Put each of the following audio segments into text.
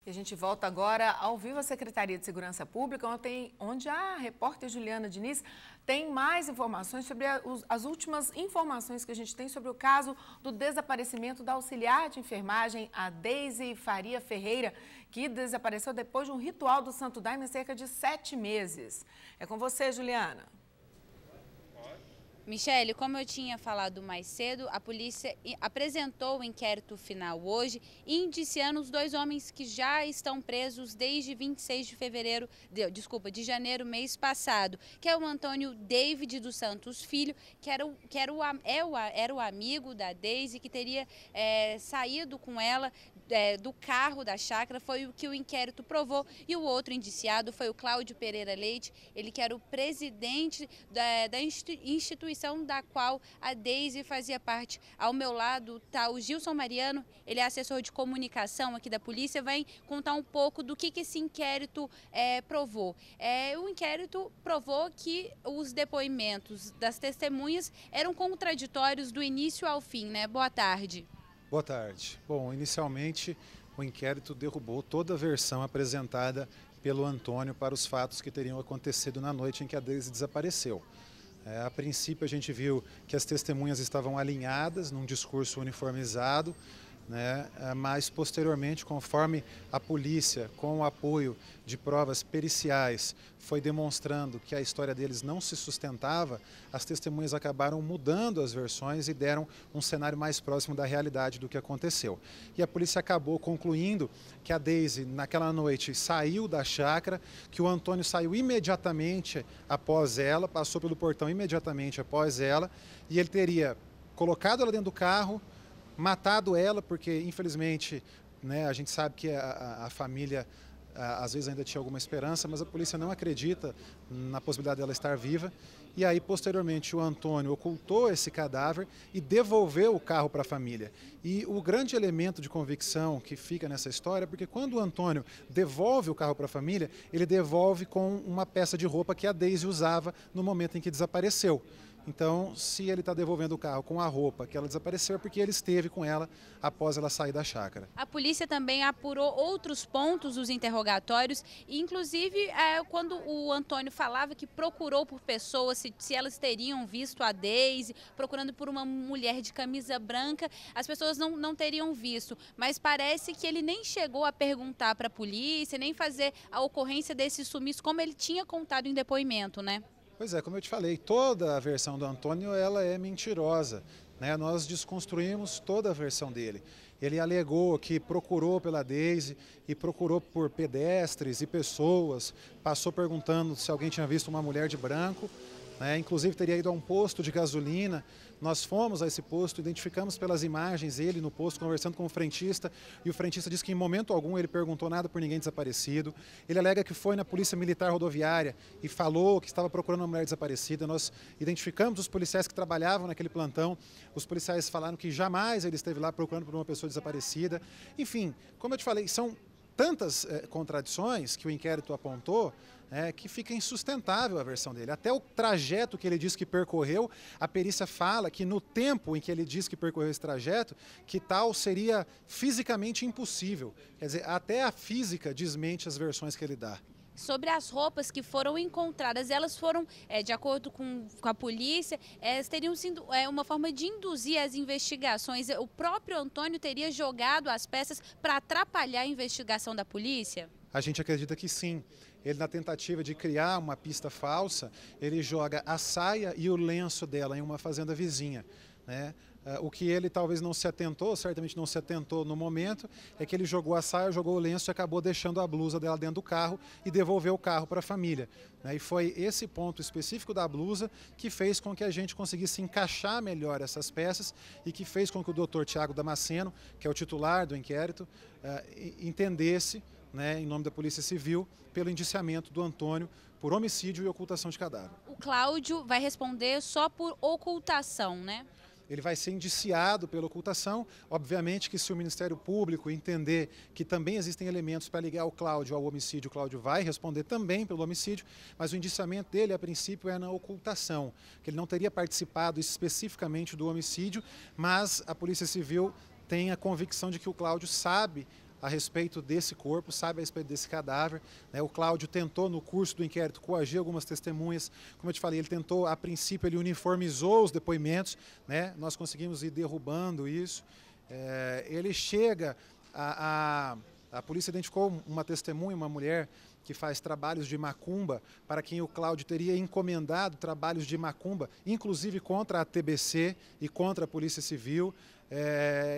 E a gente volta agora ao vivo à Secretaria de Segurança Pública, onde a repórter Juliana Diniz tem mais informações sobre as últimas informações que a gente tem sobre o caso do desaparecimento da auxiliar de enfermagem, a Deise Faria Ferreira, que desapareceu depois de um ritual do Santo Daime há cerca de 7 meses. É com você, Juliana. Michele, como eu tinha falado mais cedo, a polícia apresentou o inquérito final hoje, indiciando os 2 homens que já estão presos desde 26 de janeiro, mês passado, que é o Antônio David dos Santos Filho, que era o amigo da Deise, que teria saído com ela do carro da chácara, foi o que o inquérito provou, e o outro indiciado foi o Cláudio Pereira Leite, ele que era o presidente da instituição da qual a Deise fazia parte. Ao meu lado está o Gilson Mariano, ele é assessor de comunicação aqui da polícia, vai contar um pouco do que esse inquérito provou. O inquérito provou que os depoimentos das testemunhas eram contraditórios do início ao fim, né? Boa tarde. Boa tarde. Bom, inicialmente o inquérito derrubou toda a versão apresentada pelo Antônio para os fatos que teriam acontecido na noite em que a Deise desapareceu. A princípio a gente viu que as testemunhas estavam alinhadas num discurso uniformizado, né? Mas posteriormente, conforme a polícia, com o apoio de provas periciais, foi demonstrando que a história deles não se sustentava, as testemunhas acabaram mudando as versões e deram um cenário mais próximo da realidade do que aconteceu. E a polícia acabou concluindo que a Deise, naquela noite, saiu da chácara, que o Antônio saiu imediatamente após ela, passou pelo portão imediatamente após ela, e ele teria colocado ela dentro do carro, matado ela, porque infelizmente, né, a gente sabe que a família às vezes ainda tinha alguma esperança, mas a polícia não acredita na possibilidade dela estar viva. E aí, posteriormente, o Antônio ocultou esse cadáver e devolveu o carro para a família. E o grande elemento de convicção que fica nessa história é porque quando o Antônio devolve o carro para a família, ele devolve com uma peça de roupa que a Deise usava no momento em que desapareceu. Então, se ele está devolvendo o carro com a roupa que ela desapareceu, é porque ele esteve com ela após ela sair da chácara. A polícia também apurou outros pontos dos interrogatórios, inclusive quando o Antônio falava que procurou por pessoas, se elas teriam visto a Deise, procurando por uma mulher de camisa branca, as pessoas não teriam visto, mas parece que ele nem chegou a perguntar para a polícia, nem fazer a ocorrência desse sumiço, como ele tinha contado em depoimento, né? Pois é, como eu te falei, toda a versão do Antônio ela é mentirosa, né? Nós desconstruímos toda a versão dele. Ele alegou que procurou pela Deise e procurou por pedestres e pessoas, passou perguntando se alguém tinha visto uma mulher de branco, né? Inclusive teria ido a um posto de gasolina. Nós fomos a esse posto, identificamos pelas imagens ele no posto conversando com o frentista, e o frentista disse que em momento algum ele perguntou nada por ninguém desaparecido. Ele alega que foi na Polícia Militar Rodoviária e falou que estava procurando uma mulher desaparecida. Nós identificamos os policiais que trabalhavam naquele plantão. Os policiais falaram que jamais ele esteve lá procurando por uma pessoa desaparecida. Enfim, como eu te falei, são tantas contradições que o inquérito apontou, que fica insustentável a versão dele. Até o trajeto que ele diz que percorreu, a perícia fala que no tempo em que ele diz que percorreu esse trajeto, que tal seria fisicamente impossível. Quer dizer, até a física desmente as versões que ele dá. Sobre as roupas que foram encontradas, elas foram, de acordo com a polícia, teriam sido uma forma de induzir as investigações. O próprio Antônio teria jogado as peças para atrapalhar a investigação da polícia? A gente acredita que sim. Ele, na tentativa de criar uma pista falsa, ele joga a saia e o lenço dela em uma fazenda vizinha, né? O que ele talvez não se atentou, certamente não se atentou no momento, é que ele jogou a saia, jogou o lenço e acabou deixando a blusa dela dentro do carro e devolveu o carro para a família, né? E foi esse ponto específico da blusa que fez com que a gente conseguisse encaixar melhor essas peças e que fez com que o doutor Tiago Damasceno, que é o titular do inquérito, entendesse, né, em nome da Polícia Civil, pelo indiciamento do Antônio por homicídio e ocultação de cadáver. O Cláudio vai responder só por ocultação, né? Ele vai ser indiciado pela ocultação. Obviamente que se o Ministério Público entender que também existem elementos para ligar o Cláudio ao homicídio, o Cláudio vai responder também pelo homicídio, mas o indiciamento dele, a princípio, é na ocultação, que ele não teria participado especificamente do homicídio, mas a Polícia Civil tem a convicção de que o Cláudio sabe a respeito desse corpo, sabe a respeito desse cadáver. Né? O Cláudio tentou, no curso do inquérito, coagir algumas testemunhas. Como eu te falei, ele tentou, a princípio, ele uniformizou os depoimentos, né? Nós conseguimos ir derrubando isso. Ele chega, a polícia identificou uma testemunha, uma mulher que faz trabalhos de macumba, para quem o Cláudio teria encomendado trabalhos de macumba, inclusive contra a TBC e contra a Polícia Civil.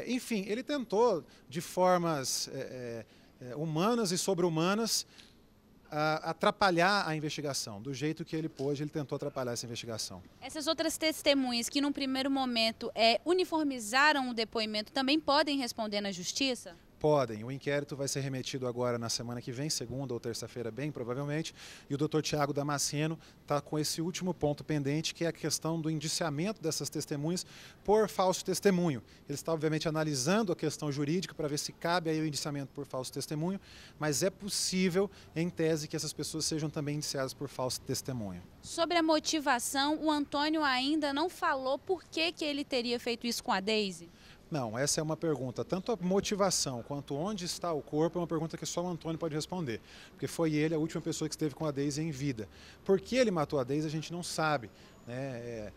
Enfim, ele tentou, de formas humanas e sobre-humanas, atrapalhar a investigação. Do jeito que ele pôde, ele tentou atrapalhar essa investigação. Essas outras testemunhas que, num primeiro momento, uniformizaram o depoimento, também podem responder na justiça? Podem. O inquérito vai ser remetido agora na semana que vem, segunda ou terça-feira, bem provavelmente, e o doutor Tiago Damasceno está com esse último ponto pendente, que é a questão do indiciamento dessas testemunhas por falso testemunho. Ele está, obviamente, analisando a questão jurídica para ver se cabe aí o indiciamento por falso testemunho, mas é possível, em tese, que essas pessoas sejam também indiciadas por falso testemunho. Sobre a motivação, o Antônio ainda não falou por que ele teria feito isso com a Deise? Não, essa é uma pergunta, tanto a motivação quanto onde está o corpo é uma pergunta que só o Antônio pode responder, porque foi ele a última pessoa que esteve com a Deise em vida. Por que ele matou a Deise a gente não sabe, né?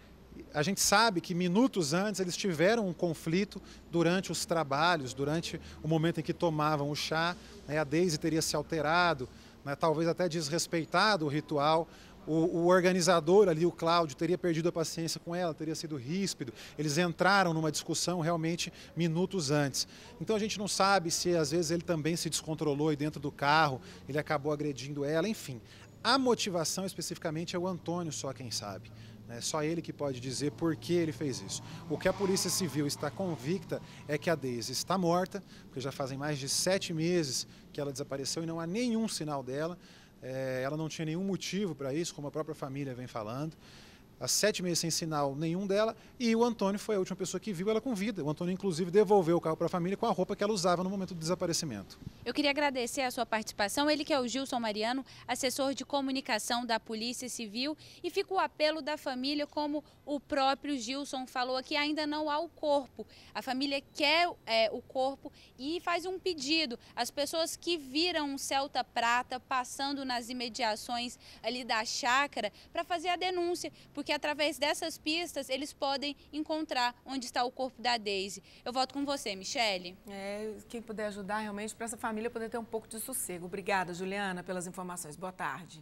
A gente sabe que minutos antes eles tiveram um conflito durante os trabalhos, durante o momento em que tomavam o chá, né? A Deise teria se alterado, né? Talvez até desrespeitado o ritual. O organizador ali, o Cláudio, teria perdido a paciência com ela, teria sido ríspido. Eles entraram numa discussão realmente minutos antes. Então a gente não sabe se às vezes ele também se descontrolou e dentro do carro ele acabou agredindo ela, enfim. A motivação especificamente é o Antônio só quem sabe. É só ele que pode dizer por que ele fez isso. O que a Polícia Civil está convicta é que a Deise está morta, porque já fazem mais de 7 meses que ela desapareceu e não há nenhum sinal dela. Ela não tinha nenhum motivo para isso, como a própria família vem falando. Há 7 meses sem sinal nenhum dela, e o Antônio foi a última pessoa que viu ela com vida. O Antônio, inclusive, devolveu o carro para a família com a roupa que ela usava no momento do desaparecimento. Eu queria agradecer a sua participação, ele que é o Gilson Mariano, assessor de comunicação da Polícia Civil, e fica o apelo da família, como o próprio Gilson falou aqui, ainda não há o corpo. A família quer o corpo e faz um pedido. As pessoas que viram um Celta prata passando nas imediações ali da chácara para fazer a denúncia, porque através dessas pistas eles podem encontrar onde está o corpo da Deise. Eu volto com você, Michele. Quem puder ajudar realmente para essa família poder ter um pouco de sossego. Obrigada, Juliana, pelas informações. Boa tarde.